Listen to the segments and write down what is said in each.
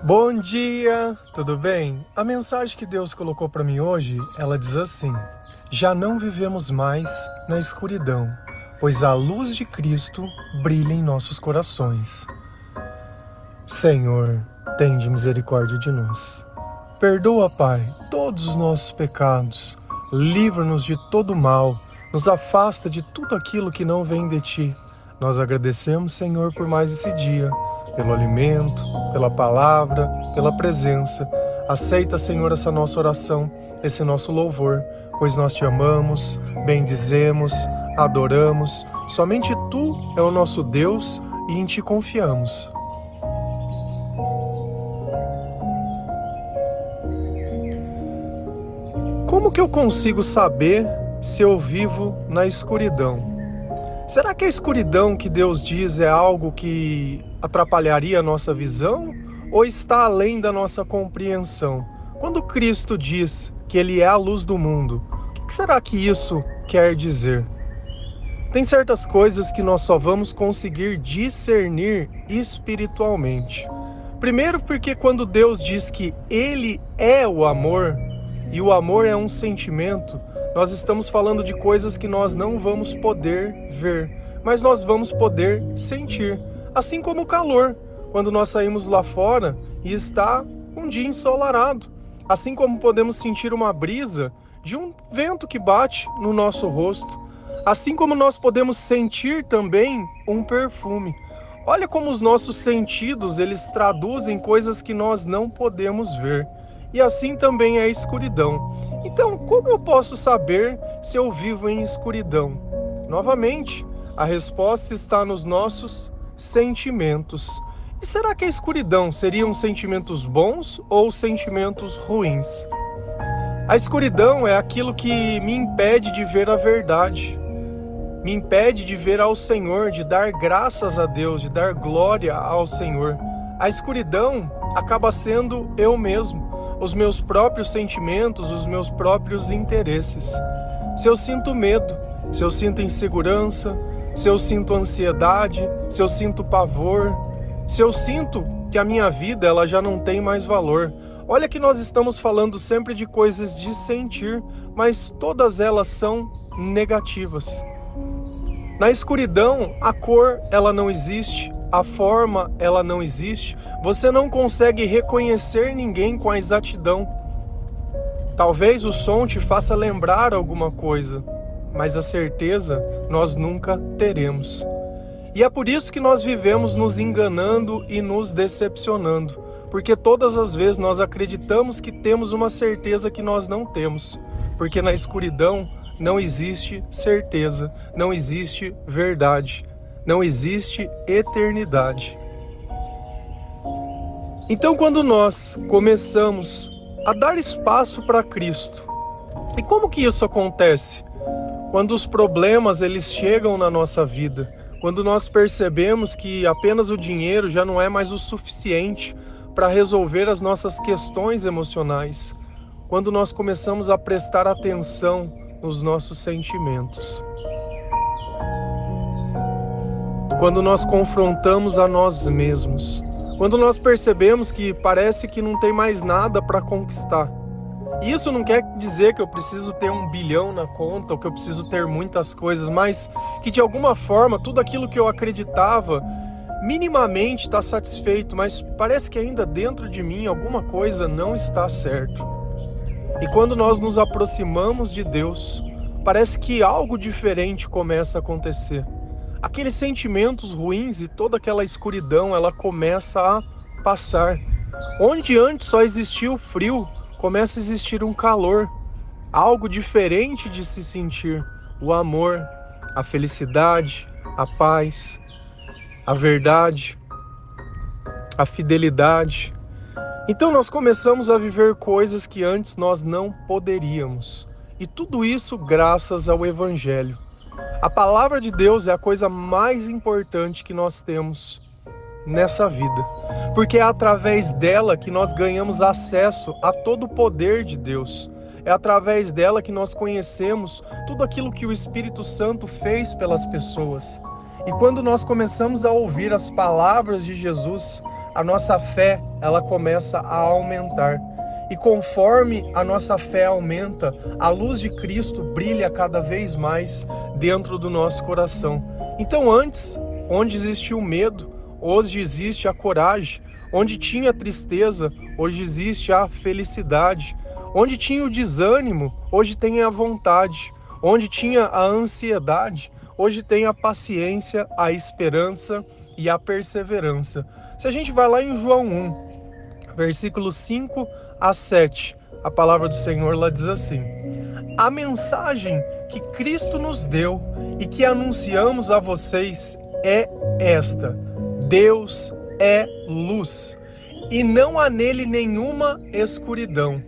Bom dia, tudo bem? A mensagem que Deus colocou para mim hoje, ela diz assim: já não vivemos mais na escuridão, pois a luz de Cristo brilha em nossos corações. Senhor, tende misericórdia de nós. Perdoa, Pai, todos os nossos pecados, livra-nos de todo mal, nos afasta de tudo aquilo que não vem de Ti. Nós agradecemos, Senhor, por mais esse dia, pelo alimento, pela palavra, pela presença. Aceita, Senhor, essa nossa oração, esse nosso louvor, pois nós Te amamos, bendizemos, adoramos. Somente Tu é o nosso Deus e em Ti confiamos. Como que eu consigo saber se eu vivo na escuridão? Será que a escuridão que Deus diz é algo que atrapalharia a nossa visão ou está além da nossa compreensão? Quando Cristo diz que Ele é a luz do mundo, o que será que isso quer dizer? Tem certas coisas que nós só vamos conseguir discernir espiritualmente. Primeiro porque quando Deus diz que Ele é o amor, e o amor é um sentimento, nós estamos falando de coisas que nós não vamos poder ver, mas nós vamos poder sentir. Assim como o calor, quando nós saímos lá fora e está um dia ensolarado. Assim como podemos sentir uma brisa de um vento que bate no nosso rosto. Assim como nós podemos sentir também um perfume. Olha como os nossos sentidos, eles traduzem coisas que nós não podemos ver. E assim também é a escuridão. Então, como eu posso saber se eu vivo em escuridão? Novamente, a resposta está nos nossos sentimentos. E será que a escuridão seriam sentimentos bons ou sentimentos ruins? A escuridão é aquilo que me impede de ver a verdade, me impede de ver ao Senhor, de dar graças a Deus, de dar glória ao Senhor. A escuridão acaba sendo eu mesmo. Os meus próprios sentimentos, os meus próprios interesses. Se eu sinto medo, se eu sinto insegurança, se eu sinto ansiedade, se eu sinto pavor, se eu sinto que a minha vida ela já não tem mais valor. Olha que nós estamos falando sempre de coisas de sentir, mas todas elas são negativas. Na escuridão, a cor ela não existe, a forma ela não existe, você não consegue reconhecer ninguém com a exatidão. Talvez o som te faça lembrar alguma coisa, mas a certeza nós nunca teremos. E é por isso que nós vivemos nos enganando e nos decepcionando, porque todas as vezes nós acreditamos que temos uma certeza que nós não temos, porque na escuridão não existe certeza, não existe verdade, não existe eternidade. Então, quando nós começamos a dar espaço para Cristo, e como que isso acontece? Quando os problemas eles chegam na nossa vida, quando nós percebemos que apenas o dinheiro já não é mais o suficiente para resolver as nossas questões emocionais, quando nós começamos a prestar atenção nos nossos sentimentos. Quando nós confrontamos a nós mesmos, quando nós percebemos que parece que não tem mais nada para conquistar. Isso não quer dizer que eu preciso ter 1 bilhão na conta, ou que eu preciso ter muitas coisas, mas que de alguma forma tudo aquilo que eu acreditava minimamente está satisfeito, mas parece que ainda dentro de mim alguma coisa não está certo. E quando nós nos aproximamos de Deus, parece que algo diferente começa a acontecer. Aqueles sentimentos ruins e toda aquela escuridão, ela começa a passar. Onde antes só existia o frio, começa a existir um calor. Algo diferente de se sentir. O amor, a felicidade, a paz, a verdade, a fidelidade. Então nós começamos a viver coisas que antes nós não poderíamos. E tudo isso graças ao Evangelho. A palavra de Deus é a coisa mais importante que nós temos nessa vida, porque é através dela que nós ganhamos acesso a todo o poder de Deus. É através dela que nós conhecemos tudo aquilo que o Espírito Santo fez pelas pessoas. E quando nós começamos a ouvir as palavras de Jesus, a nossa fé ela começa a aumentar. E conforme a nossa fé aumenta, a luz de Cristo brilha cada vez mais dentro do nosso coração. Então antes, onde existia o medo, hoje existe a coragem. Onde tinha a tristeza, hoje existe a felicidade. Onde tinha o desânimo, hoje tem a vontade. Onde tinha a ansiedade, hoje tem a paciência, a esperança e a perseverança. Se a gente vai lá em João 1, versículos 5 a 7, a palavra do Senhor lá diz assim: a mensagem que Cristo nos deu e que anunciamos a vocês é esta: Deus é luz, e não há nele nenhuma escuridão.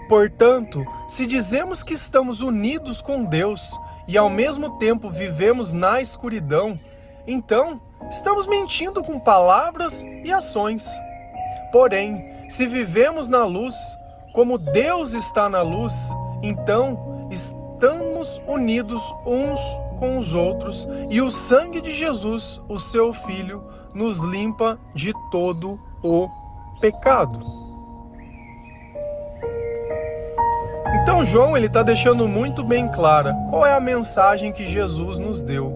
Portanto, se dizemos que estamos unidos com Deus e ao mesmo tempo vivemos na escuridão, então estamos mentindo com palavras e ações. Porém, se vivemos na luz, como Deus está na luz, então estamos unidos uns com os outros, e o sangue de Jesus, o seu Filho, nos limpa de todo o pecado. Então João ele está deixando muito bem clara qual é a mensagem que Jesus nos deu.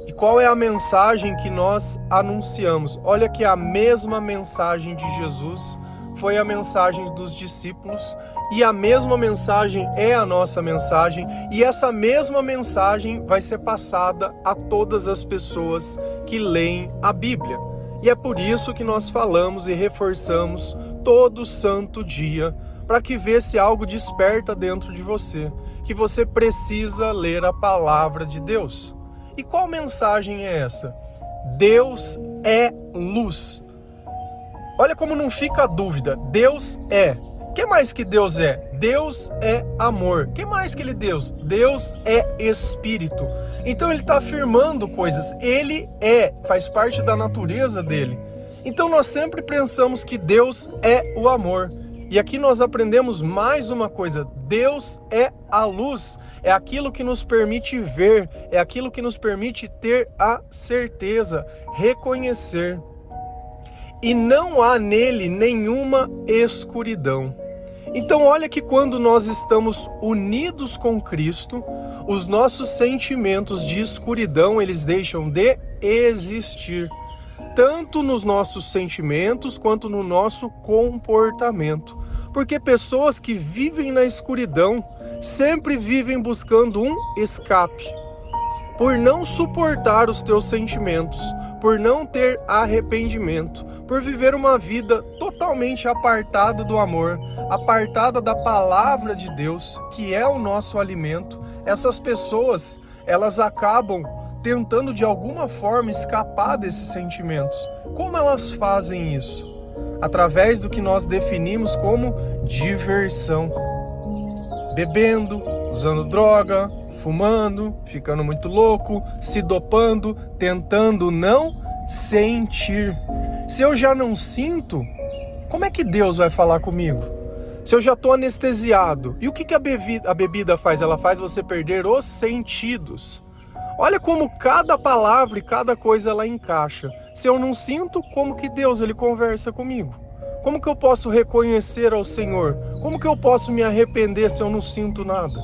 E qual é a mensagem que nós anunciamos? Olha que a mesma mensagem de Jesus foi a mensagem dos discípulos, e a mesma mensagem é a nossa mensagem, e essa mesma mensagem vai ser passada a todas as pessoas que leem a Bíblia. E é por isso que nós falamos e reforçamos todo santo dia, para que vê se algo desperta dentro de você, que você precisa ler a palavra de Deus. E qual mensagem é essa? Deus é luz. Olha como não fica a dúvida, Deus é. O que mais que Deus é? Deus é amor. O que mais que Ele é Deus? Deus é Espírito. Então Ele está afirmando coisas, Ele é, faz parte da natureza dEle. Então nós sempre pensamos que Deus é o amor. E aqui nós aprendemos mais uma coisa: Deus é a luz, é aquilo que nos permite ver, é aquilo que nos permite ter a certeza, reconhecer. E não há nele nenhuma escuridão. Então olha que quando nós estamos unidos com Cristo, os nossos sentimentos de escuridão, eles deixam de existir. Tanto nos nossos sentimentos quanto no nosso comportamento. Porque pessoas que vivem na escuridão sempre vivem buscando um escape. Por não suportar os teus sentimentos, por não ter arrependimento, por viver uma vida totalmente apartada do amor, apartada da palavra de Deus, que é o nosso alimento, essas pessoas, elas acabam tentando de alguma forma escapar desses sentimentos. Como elas fazem isso? Através do que nós definimos como diversão. Bebendo, usando droga, fumando, ficando muito louco, se dopando, tentando não sentir. Se eu já não sinto, como é que Deus vai falar comigo? Se eu já estou anestesiado, e o que a bebida faz? Ela faz você perder os sentidos. Olha como cada palavra e cada coisa ela encaixa. Se eu não sinto, como que Deus ele conversa comigo? Como que eu posso reconhecer ao Senhor? Como que eu posso me arrepender se eu não sinto nada?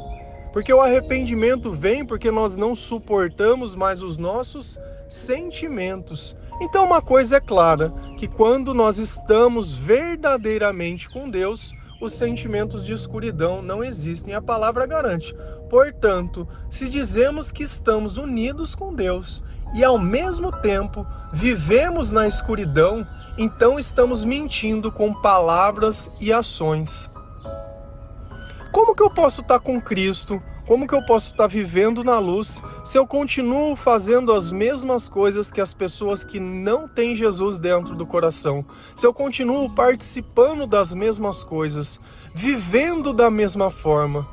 Porque o arrependimento vem porque nós não suportamos mais os nossos sentimentos. Então uma coisa é clara, que quando nós estamos verdadeiramente com Deus, os sentimentos de escuridão não existem, a palavra garante. Portanto, se dizemos que estamos unidos com Deus e ao mesmo tempo vivemos na escuridão, então estamos mentindo com palavras e ações. Como que eu posso estar com Cristo? Como que eu posso estar vivendo na luz se eu continuo fazendo as mesmas coisas que as pessoas que não têm Jesus dentro do coração? Se eu continuo participando das mesmas coisas, vivendo da mesma forma?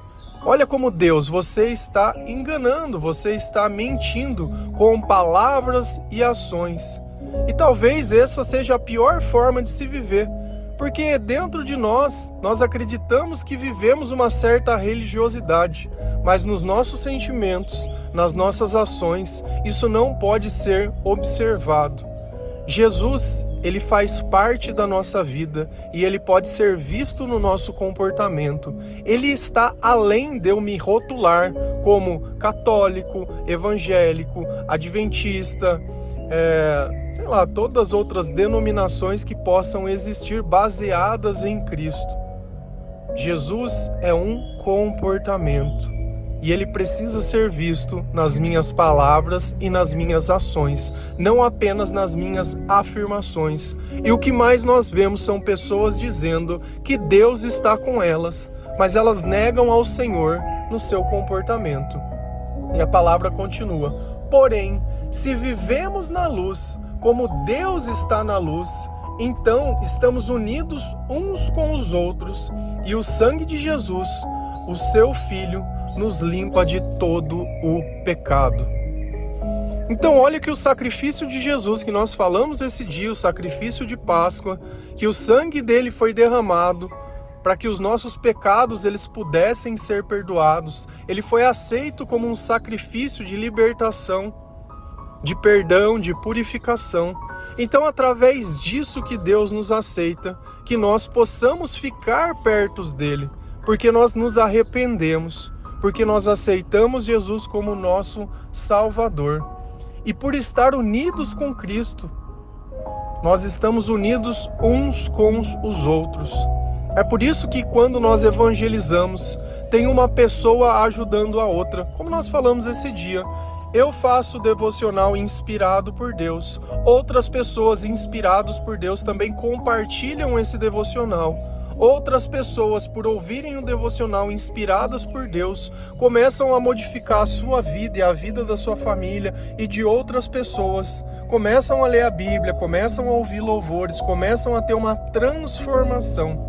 Olha como Deus, você está enganando, você está mentindo com palavras e ações. E talvez essa seja a pior forma de se viver. Porque dentro de nós acreditamos que vivemos uma certa religiosidade, mas nos nossos sentimentos, nas nossas ações, isso não pode ser observado. Jesus, ele faz parte da nossa vida e ele pode ser visto no nosso comportamento. Ele está além de eu me rotular como católico, evangélico, adventista, todas as outras denominações que possam existir baseadas em Cristo. Jesus é um comportamento. E ele precisa ser visto nas minhas palavras e nas minhas ações, não apenas nas minhas afirmações. E o que mais nós vemos são pessoas dizendo que Deus está com elas, mas elas negam ao Senhor no seu comportamento. E a palavra continua: porém, se vivemos na luz, como Deus está na luz, então estamos unidos uns com os outros, e o sangue de Jesus, o seu Filho, nos limpa de todo o pecado. Então olha que o sacrifício de Jesus que nós falamos esse dia, o sacrifício de Páscoa, que o sangue dele foi derramado para que os nossos pecados eles pudessem ser perdoados. Ele foi aceito como um sacrifício de libertação, de perdão, de purificação. Então através disso que Deus nos aceita, que nós possamos ficar perto dele, porque nós nos arrependemos, porque nós aceitamos Jesus como nosso Salvador. E por estar unidos com Cristo, nós estamos unidos uns com os outros. É por isso que quando nós evangelizamos, tem uma pessoa ajudando a outra. Como nós falamos esse dia, eu faço devocional inspirado por Deus. Outras pessoas inspiradas por Deus também compartilham esse devocional. Outras pessoas, por ouvirem o devocional inspiradas por Deus, começam a modificar a sua vida e a vida da sua família e de outras pessoas. Começam a ler a Bíblia, começam a ouvir louvores, começam a ter uma transformação.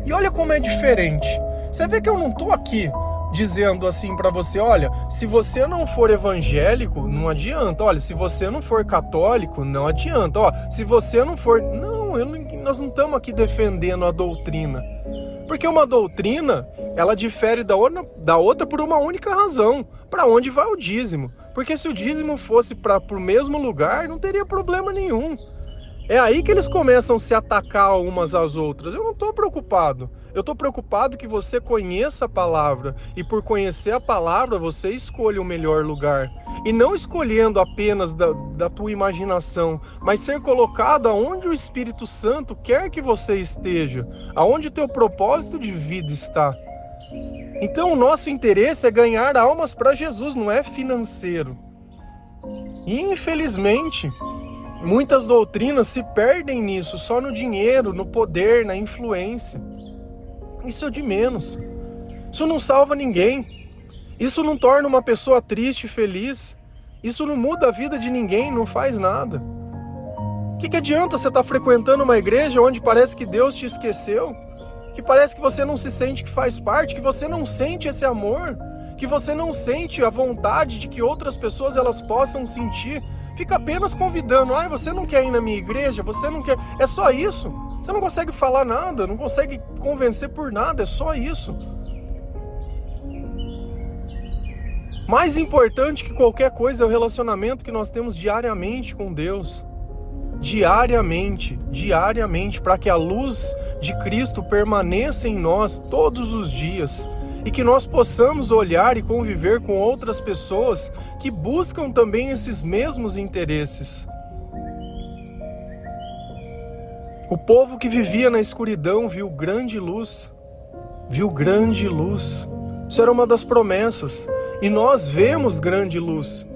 E olha como é diferente. Você vê que eu não estou aqui dizendo assim para você: olha, se você não for evangélico, não adianta. Olha, se você não for católico, não adianta. Ó, se você não for... Nós não estamos aqui defendendo a doutrina. Porque uma doutrina, ela difere da outra por uma única razão. Para onde vai o dízimo? Porque se o dízimo fosse para o mesmo lugar, não teria problema nenhum. É aí que eles começam a se atacar umas às outras. Eu não estou preocupado. Eu estou preocupado que você conheça a palavra. E por conhecer a palavra, você escolha o melhor lugar. E não escolhendo apenas da tua imaginação, mas ser colocado aonde o Espírito Santo quer que você esteja. Aonde o teu propósito de vida está. Então o nosso interesse é ganhar almas para Jesus, não é financeiro. E infelizmente... muitas doutrinas se perdem nisso, só no dinheiro, no poder, na influência. Isso é de menos. Isso não salva ninguém. Isso não torna uma pessoa triste e feliz. Isso não muda a vida de ninguém, não faz nada. O que adianta você estar frequentando uma igreja onde parece que Deus te esqueceu? Que parece que você não se sente que faz parte, que você não sente esse amor, que você não sente a vontade de que outras pessoas elas possam sentir. Fica apenas convidando: você não quer ir na minha igreja? Você não quer... É só isso. Você não consegue falar nada, não consegue convencer por nada, é só isso. Mais importante que qualquer coisa é o relacionamento que nós temos diariamente com Deus. Diariamente, para que a luz de Cristo permaneça em nós todos os dias. E que nós possamos olhar e conviver com outras pessoas que buscam também esses mesmos interesses. O povo que vivia na escuridão viu grande luz. Viu grande luz. Isso era uma das promessas. E nós vemos grande luz.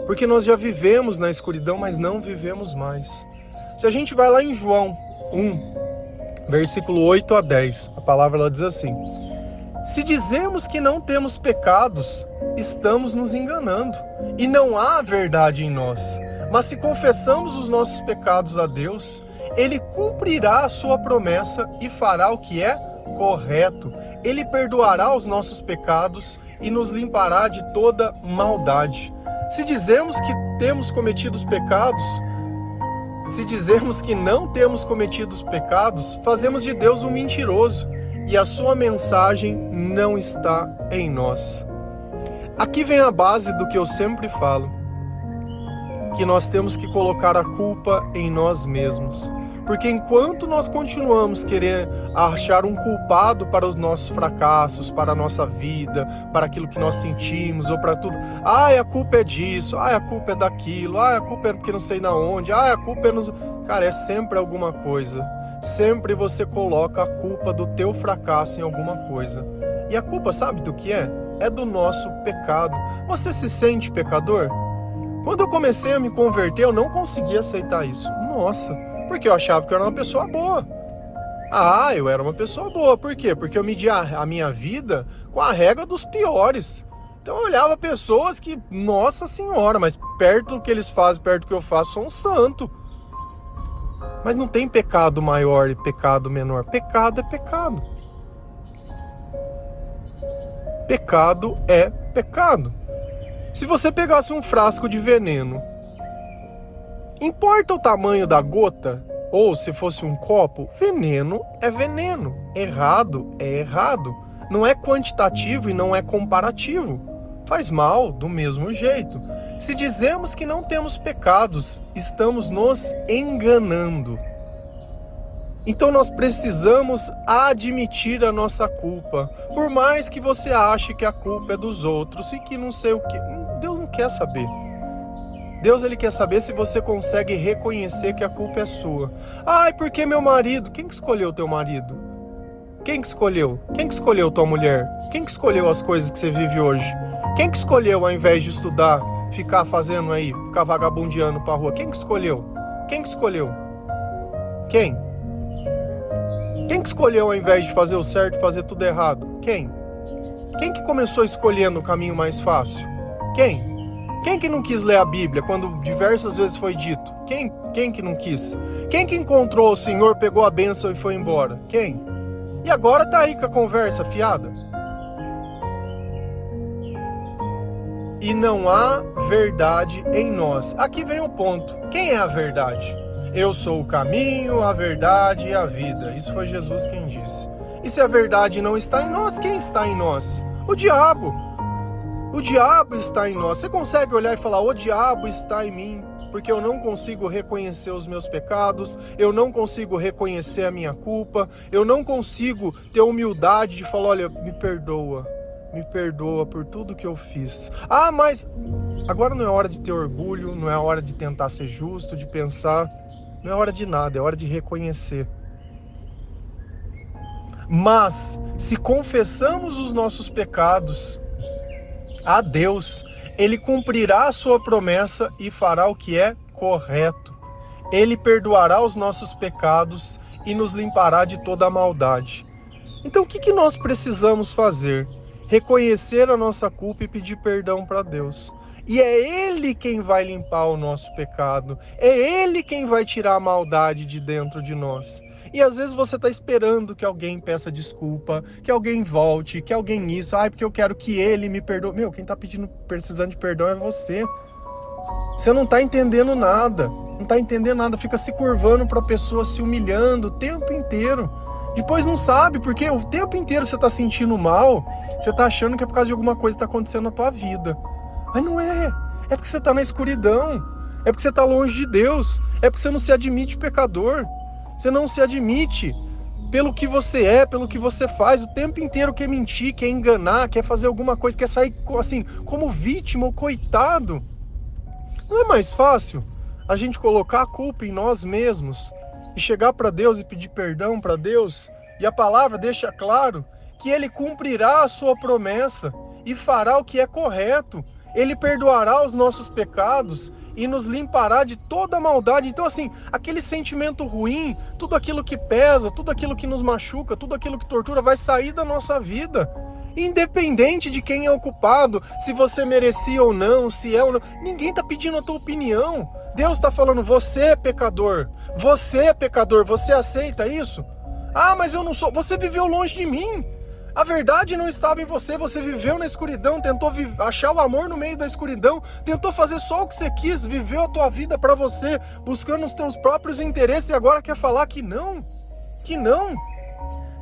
Porque nós já vivemos na escuridão, mas não vivemos mais. Se a gente vai lá em João 1, versículo 8 a 10, a palavra ela diz assim: se dizemos que não temos pecados, estamos nos enganando, e não há verdade em nós. Mas se confessamos os nossos pecados a Deus, Ele cumprirá a sua promessa e fará o que é correto. Ele perdoará os nossos pecados e nos limpará de toda maldade. Se dizemos que temos cometido os pecados, se dizermos que não temos cometido os pecados, fazemos de Deus um mentiroso, e a sua mensagem não está em nós. Aqui vem a base do que eu sempre falo. que nós temos que colocar a culpa em nós mesmos. Porque enquanto nós continuamos querendo achar um culpado para os nossos fracassos, para a nossa vida, para aquilo que nós sentimos ou para tudo. A culpa é disso, a culpa é daquilo, a culpa é porque não sei na onde, a culpa é nos... Cara, é sempre alguma coisa. Sempre você coloca a culpa do teu fracasso em alguma coisa. E a culpa, sabe do que é? É do nosso pecado. Você se sente pecador? Quando eu comecei a me converter, eu não conseguia aceitar isso. Nossa, porque eu achava que eu era uma pessoa boa. Eu era uma pessoa boa. Por quê? Porque eu media a minha vida com a régua dos piores. Então eu olhava pessoas que, nossa senhora, mas perto do que eles fazem, perto do que eu faço, sou um santo. Mas não tem pecado maior e pecado menor. Pecado é pecado. Pecado é pecado. Se você pegasse um frasco de veneno, importa o tamanho da gota? Ou se fosse um copo, veneno é veneno. Errado é errado. Não é quantitativo e não é comparativo. Faz mal do mesmo jeito. Se dizemos que não temos pecados, estamos nos enganando. Então nós precisamos admitir a nossa culpa. Por mais que você ache que a culpa é dos outros e que não sei o que. Deus não quer saber. Deus, ele quer saber se você consegue reconhecer que a culpa é sua. Porque meu marido? Quem que escolheu teu marido? Quem que escolheu? Quem que escolheu tua mulher? Quem que escolheu as coisas que você vive hoje? Quem que escolheu, ao invés de estudar, ficar fazendo aí, ficar vagabundeando pra rua? Quem que escolheu? Quem que escolheu? Quem? Quem que escolheu, ao invés de fazer o certo, fazer tudo errado? Quem? Quem que começou escolhendo o caminho mais fácil? Quem? Quem que não quis ler a Bíblia quando diversas vezes foi dito? Quem que não quis? Quem que encontrou o Senhor, pegou a bênção e foi embora? Quem? E agora tá aí com a conversa fiada. E não há verdade em nós. Aqui vem o ponto. Quem é a verdade? Eu sou o caminho, a verdade e a vida. Isso foi Jesus quem disse. E se a verdade não está em nós, quem está em nós? O diabo. O diabo está em nós. Você consegue olhar e falar, o diabo está em mim, porque eu não consigo reconhecer os meus pecados, eu não consigo reconhecer a minha culpa, eu não consigo ter humildade de falar, olha, me perdoa por tudo que eu fiz. Mas agora não é hora de ter orgulho, não é hora de tentar ser justo, de pensar, não é hora de nada, é hora de reconhecer. Mas, se confessamos os nossos pecados a Deus, Ele cumprirá a sua promessa e fará o que é correto. Ele perdoará os nossos pecados e nos limpará de toda a maldade. Então o que nós precisamos fazer? Reconhecer a nossa culpa e pedir perdão para Deus. E é Ele quem vai limpar o nosso pecado. É Ele quem vai tirar a maldade de dentro de nós. E às vezes você está esperando que alguém peça desculpa, que alguém volte, que alguém isso. Porque eu quero que Ele me perdoe. Meu, quem está precisando de perdão é você. Você não está entendendo nada. Não está entendendo nada. Fica se curvando para a pessoa, se humilhando o tempo inteiro. Depois não sabe, porque o tempo inteiro você está sentindo mal, você está achando que é por causa de alguma coisa que está acontecendo na tua vida. Mas não é. É porque você está na escuridão. É porque você está longe de Deus. É porque você não se admite pecador. Você não se admite pelo que você é, pelo que você faz. O tempo inteiro quer mentir, quer enganar, quer fazer alguma coisa, quer sair assim, como vítima ou coitado. Não é mais fácil a gente colocar a culpa em nós mesmos e chegar para Deus e pedir perdão para Deus? E a palavra deixa claro que Ele cumprirá a sua promessa e fará o que é correto. Ele perdoará os nossos pecados e nos limpará de toda a maldade. Então assim, aquele sentimento ruim, tudo aquilo que pesa, tudo aquilo que nos machuca, tudo aquilo que tortura vai sair da nossa vida. Independente de quem é o culpado, se você merecia ou não, se é ou não. Ninguém está pedindo a tua opinião. Deus está falando, você é pecador. Você é pecador, você aceita isso? Mas eu não sou. Você viveu longe de mim. A verdade não estava em você, você viveu na escuridão, tentou achar o amor no meio da escuridão, tentou fazer só o que você quis, viveu a tua vida para você, buscando os teus próprios interesses e agora quer falar que não? Que não?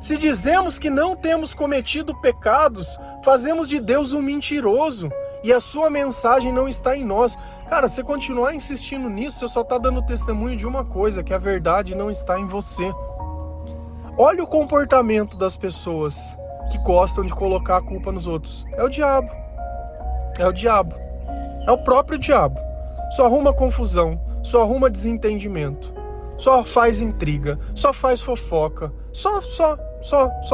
Se dizemos que não temos cometido pecados, fazemos de Deus um mentiroso e a sua mensagem não está em nós. Cara, você continuar insistindo nisso, você só está dando testemunho de uma coisa, que a verdade não está em você. Olha o comportamento das pessoas que gostam de colocar a culpa nos outros. É o diabo. É o diabo. É o próprio diabo. Só arruma confusão, só arruma desentendimento, só faz intriga, só faz fofoca, só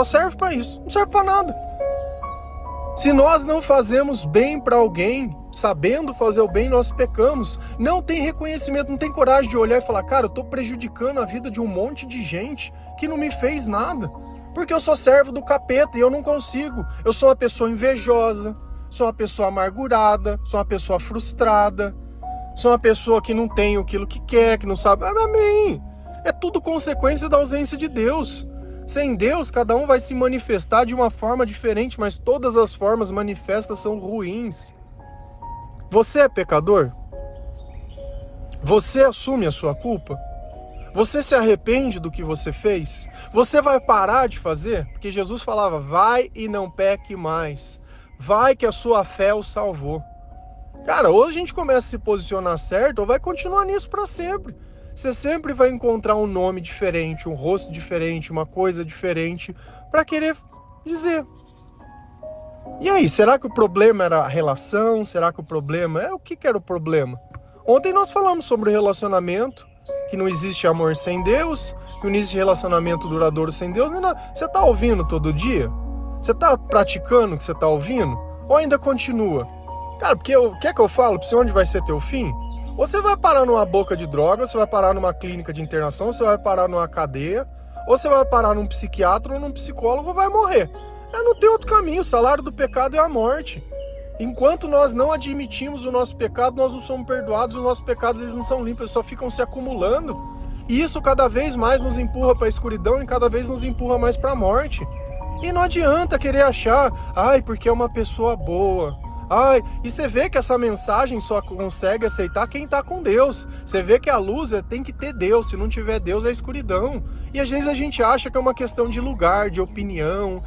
serve para isso, não serve para nada. Se nós não fazemos bem para alguém, sabendo fazer o bem, nós pecamos. Não tem reconhecimento, não tem coragem de olhar e falar, cara, eu tô prejudicando a vida de um monte de gente que não me fez nada, porque eu sou servo do capeta e eu não consigo. Eu sou uma pessoa invejosa, sou uma pessoa amargurada, sou uma pessoa frustrada, sou uma pessoa que não tem aquilo que quer, que não sabe. Amém. É tudo consequência da ausência de Deus. Sem Deus, cada um vai se manifestar de uma forma diferente, mas todas as formas manifestas são ruins. Você é pecador? Você assume a sua culpa? Você se arrepende do que você fez? Você vai parar de fazer? Porque Jesus falava, vai e não peque mais. Vai que a sua fé o salvou. Cara, ou a gente começa a se posicionar certo, ou vai continuar nisso para sempre. Você sempre vai encontrar um nome diferente, um rosto diferente, uma coisa diferente, para querer dizer. E aí, será que o problema era a relação? Será que o problema... o que era o problema? Ontem nós falamos sobre o relacionamento, que não existe amor sem Deus, que não existe relacionamento duradouro sem Deus, nem nada. Você está ouvindo todo dia? Você está praticando o que você está ouvindo? Ou ainda continua? Cara, porque quer que eu falo para você onde vai ser teu fim? Ou você vai parar numa boca de droga, ou você vai parar numa clínica de internação, ou você vai parar numa cadeia, ou você vai parar num psiquiatra ou num psicólogo, ou vai morrer. Não tem outro caminho, o salário do pecado é a morte. Enquanto nós não admitimos o nosso pecado, nós não somos perdoados, os nossos pecados eles não são limpos, eles só ficam se acumulando. E isso cada vez mais nos empurra para a escuridão e cada vez nos empurra mais para a morte. E não adianta querer achar, porque é uma pessoa boa. E você vê que essa mensagem só consegue aceitar quem está com Deus. Você vê que a luz tem que ter Deus, se não tiver Deus é escuridão. E às vezes a gente acha que é uma questão de lugar, de opinião,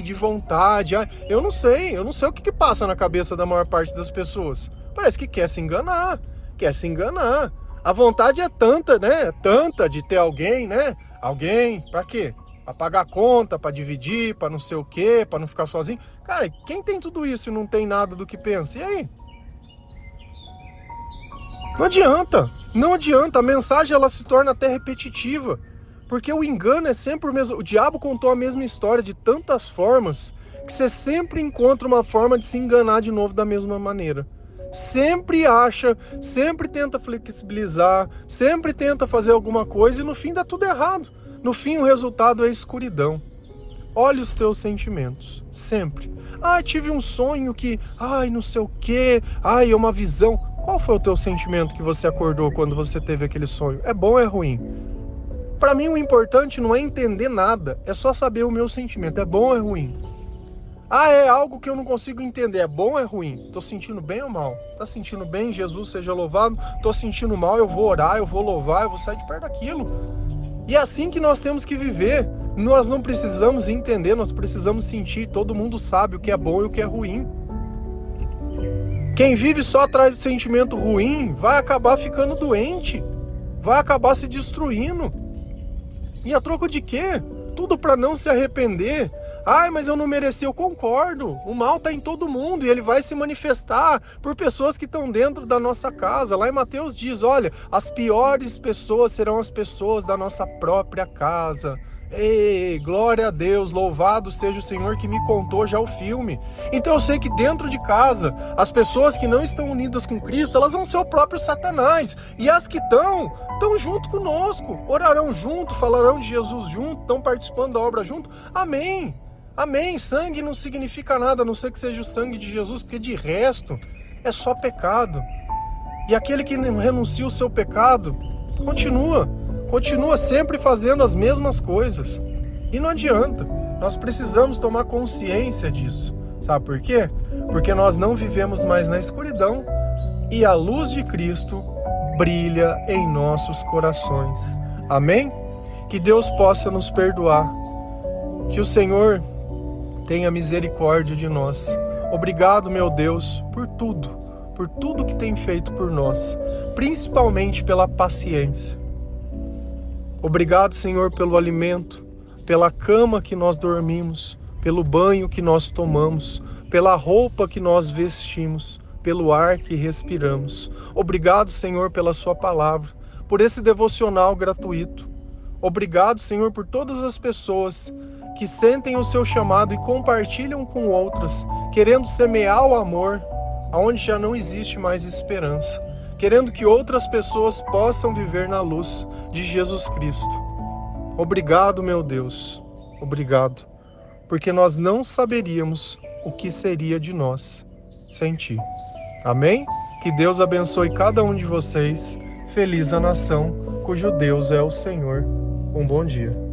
de vontade. Eu não sei o que passa na cabeça da maior parte das pessoas. Parece que quer se enganar. A vontade é tanta, né? Tanta de ter alguém, né? Alguém, pra quê? Pra pagar conta, pra dividir, pra não sei o quê, pra não ficar sozinho. Cara, quem tem tudo isso e não tem nada do que pensa? E aí? Não adianta. A mensagem ela se torna até repetitiva. Porque o engano é sempre o mesmo. O diabo contou a mesma história de tantas formas que você sempre encontra uma forma de se enganar de novo da mesma maneira. Sempre acha, sempre tenta flexibilizar, sempre tenta fazer alguma coisa e no fim dá tudo errado. No fim, o resultado é escuridão. Olhe os teus sentimentos, sempre. Tive um sonho que, não sei o quê, é uma visão. Qual foi o teu sentimento que você acordou quando você teve aquele sonho? É bom ou é ruim? Para mim, o importante não é entender nada, é só saber o meu sentimento. É bom ou é ruim? É algo que eu não consigo entender, é bom ou é ruim? Tô sentindo bem ou mal? Tá sentindo bem? Jesus seja louvado. Tô sentindo mal, eu vou orar, eu vou louvar, eu vou sair de perto daquilo. E é assim que nós temos que viver. Nós não precisamos entender, nós precisamos sentir. Todo mundo sabe o que é bom e o que é ruim. Quem vive só atrás do sentimento ruim vai acabar ficando doente. Vai acabar se destruindo. E a troco de quê? Tudo para não se arrepender. Mas eu não mereci, eu concordo. O mal está em todo mundo e ele vai se manifestar por pessoas que estão dentro da nossa casa. Lá em Mateus diz, olha, as piores pessoas serão as pessoas da nossa própria casa. Ei, glória a Deus, louvado seja o Senhor que me contou já o filme. Então eu sei que dentro de casa, as pessoas que não estão unidas com Cristo, elas vão ser o próprio Satanás. E as que estão junto conosco, orarão junto, falarão de Jesus junto, estão participando da obra junto. Amém. Amém, sangue não significa nada, a não ser que seja o sangue de Jesus, porque de resto é só pecado. E aquele que não renuncia o seu pecado, continua sempre fazendo as mesmas coisas. E não adianta, nós precisamos tomar consciência disso. Sabe por quê? Porque nós não vivemos mais na escuridão e a luz de Cristo brilha em nossos corações. Amém? Que Deus possa nos perdoar. Que o Senhor tenha misericórdia de nós. Obrigado, meu Deus, por tudo. por tudo que tem feito por nós, principalmente pela paciência. Obrigado, Senhor, pelo alimento, pela cama que nós dormimos, pelo banho que nós tomamos, pela roupa que nós vestimos, pelo ar que respiramos. Obrigado, Senhor, pela sua palavra, por esse devocional gratuito. Obrigado, Senhor, por todas as pessoas que sentem o seu chamado e compartilham com outras, querendo semear o amor aonde já não existe mais esperança, querendo que outras pessoas possam viver na luz de Jesus Cristo. Obrigado, meu Deus, obrigado, porque nós não saberíamos o que seria de nós sem Ti. Amém? Que Deus abençoe cada um de vocês. Feliz a nação cujo Deus é o Senhor. Um bom dia.